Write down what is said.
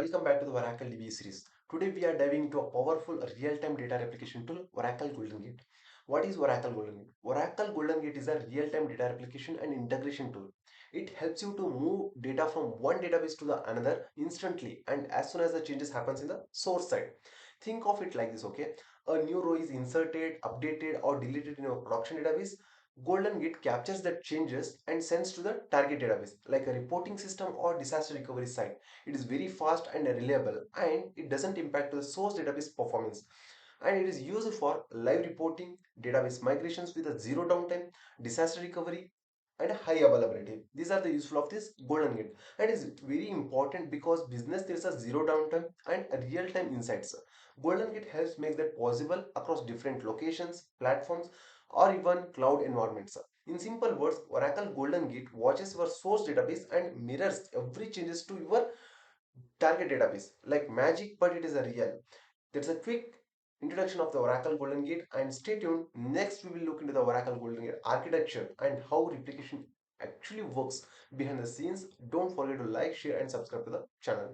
Welcome back to the Oracle DB series. Today we are diving into a powerful real-time data replication tool, Oracle GoldenGate. What is Oracle GoldenGate? Oracle GoldenGate is a real-time data replication and integration tool. It helps you to move data from one database to the another instantly and as soon as the changes happens in the source side. Think of it like this, okay? A new row is inserted, updated or deleted in your production database. GoldenGate captures the changes and sends to the target database like a reporting system or disaster recovery site. It is very fast and reliable and it doesn't impact the source database performance. And it is used for live reporting, database migrations with a zero downtime, disaster recovery, and high availability. These are the useful of this GoldenGate. And it is very important because business there's a zero downtime and real-time insights. GoldenGate helps make that possible across different locations, platforms, or even cloud environments. In simple words, Oracle GoldenGate watches your source database and mirrors every changes to your target database like magic, but it is a real. That's a quick introduction of the Oracle GoldenGate, and stay tuned. Next, we will look into the Oracle GoldenGate architecture and how replication actually works behind the scenes. Don't forget to like, share, and subscribe to the channel.